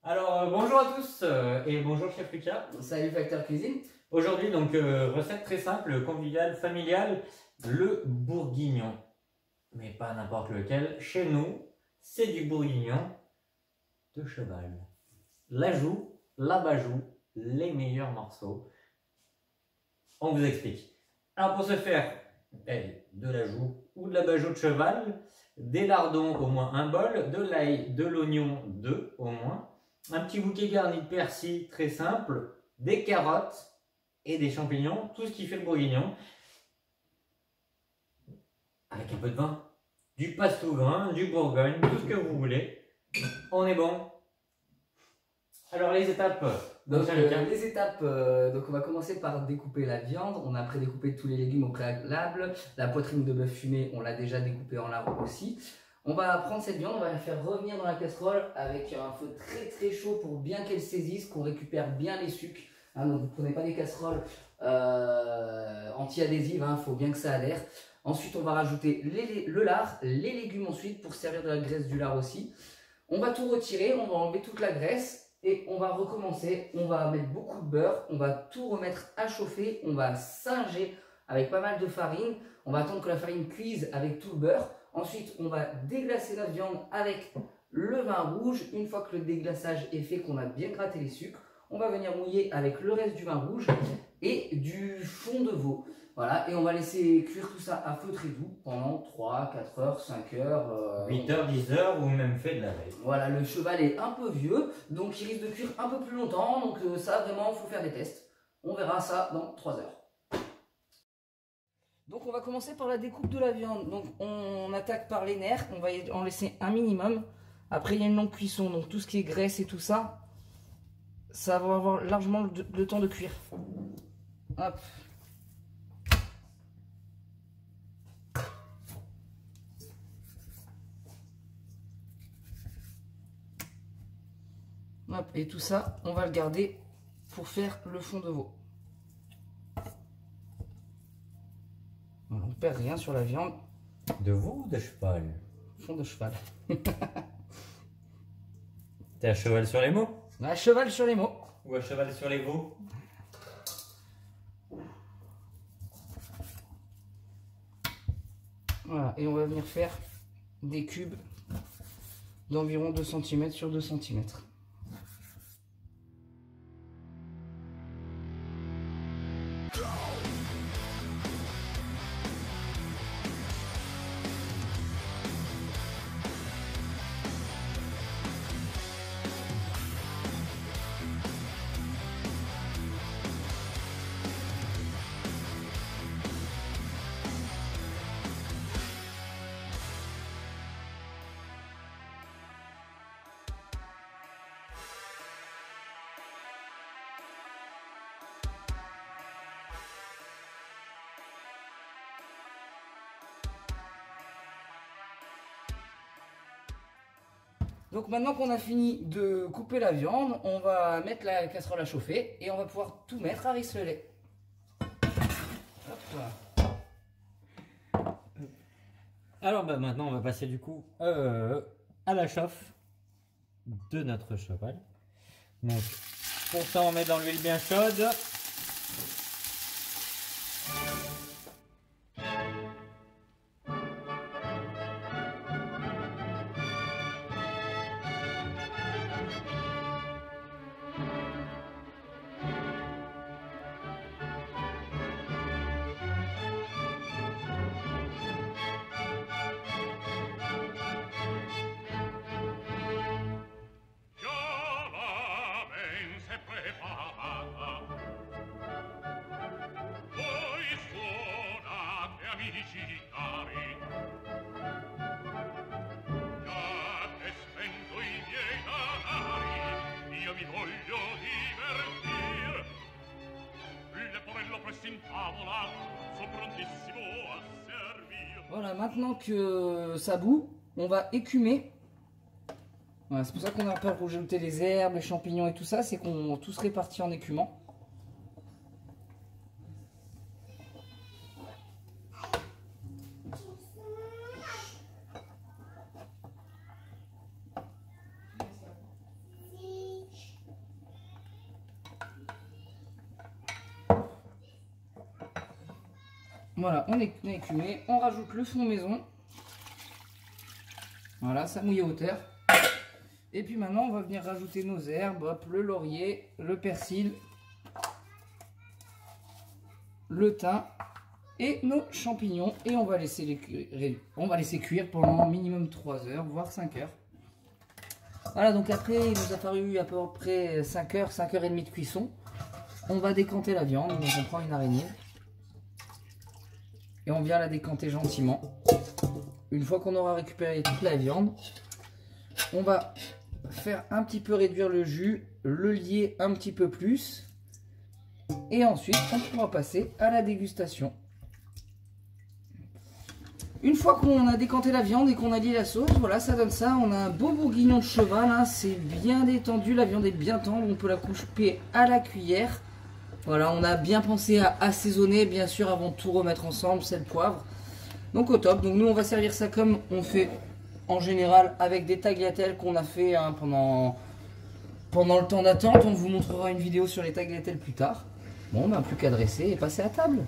Bonjour à tous et bonjour chef Lucas. Salut Facteur Cuisine. Aujourd'hui recette très simple, conviviale, familiale, le bourguignon. Mais pas n'importe lequel. Chez nous, c'est du bourguignon de cheval. L'ajout, l'abat-joue, les meilleurs morceaux. On vous explique. Alors pour ce faire, de l'ajout ou de l'abat-joue de cheval, des lardons au moins un bol, de l'ail, de l'oignon 2 au moins, un petit bouquet garni de persil très simple, des carottes et des champignons, tout ce qui fait le bourguignon, avec un peu de vin, du pastougrin, du bourgogne, tout ce que vous voulez. On est bon. Alors les étapes. Donc on va commencer par découper la viande. On a prédécoupé tous les légumes au préalable. La poitrine de bœuf fumée, on l'a déjà découpée en lardons aussi. On va prendre cette viande, on va la faire revenir dans la casserole avec un feu très très chaud pour bien qu'elle saisisse, qu'on récupère bien les sucs. Donc vous ne prenez pas des casseroles anti-adhésives, il faut bien que ça adhère. Ensuite on va rajouter le lard, les légumes ensuite pour servir de la graisse du lard aussi. On va tout retirer, on va enlever toute la graisse et on va recommencer. On va mettre beaucoup de beurre, on va tout remettre à chauffer, on va singer avec pas mal de farine. On va attendre que la farine cuise avec tout le beurre. Ensuite, on va déglacer notre viande avec le vin rouge. Une fois que le déglaçage est fait, qu'on a bien gratté les sucres, on va venir mouiller avec le reste du vin rouge et du fond de veau. Voilà, et on va laisser cuire tout ça à feu très doux pendant 3, 4 heures, 5 heures. 8 heures, 10 heures ou même fait de la veille. Voilà, le cheval est un peu vieux, donc il risque de cuire un peu plus longtemps. Donc ça, vraiment, il faut faire des tests. On verra ça dans 3 heures. Donc on va commencer par la découpe de la viande. Donc on attaque par les nerfs, on va en laisser un minimum. Après il y a une longue cuisson, donc tout ce qui est graisse et tout ça, ça va avoir largement le temps de cuire. Hop. Hop, et tout ça, on va le garder pour faire le fond de veau. On ne perd rien sur la viande. De veau ou de cheval? Fond de cheval. T'es à cheval sur les mots? À cheval sur les mots. Ou à cheval sur les veaux? Voilà, et on va venir faire des cubes d'environ 2 cm sur 2 cm. Donc maintenant qu'on a fini de couper la viande, on va mettre la casserole à chauffer et on va pouvoir tout mettre à rissoler. Alors maintenant on va passer du coup à la chauffe de notre cheval. Donc pour ça on met dans l'huile bien chaude. Voilà, maintenant que ça bout, on va écumer. Voilà, c'est pour ça qu'on a pas rajouté les herbes, les champignons et tout ça, c'est qu'on tout se répartit en écumant. Voilà, on est écumé. On rajoute le fond maison. Voilà, ça mouille à hauteur. Et puis maintenant, on va venir rajouter nos herbes. Hop, le laurier, le persil, le thym et nos champignons. Et on va laisser cuire pendant minimum 3 heures, voire 5 heures. Voilà, donc après, il nous a fallu à peu près 5 heures, 5 heures et demie de cuisson. On va décanter la viande. Donc on prend une araignée. Et on vient la décanter gentiment. Une fois qu'on aura récupéré toute la viande, on va faire un petit peu réduire le jus, le lier un petit peu plus. Et ensuite, on pourra passer à la dégustation. Une fois qu'on a décanté la viande et qu'on a lié la sauce, voilà, ça donne ça. On a un beau bourguignon de cheval, hein, c'est bien détendu, la viande est bien tendre, on peut la couper à la cuillère. Voilà, on a bien pensé à assaisonner, bien sûr, avant de tout remettre ensemble, sel, poivre. Donc au top, donc nous on va servir ça comme on fait en général avec des tagliatelles qu'on a fait hein, pendant le temps d'attente. On vous montrera une vidéo sur les tagliatelles plus tard. Bon, ben plus qu'à dresser et passer à table.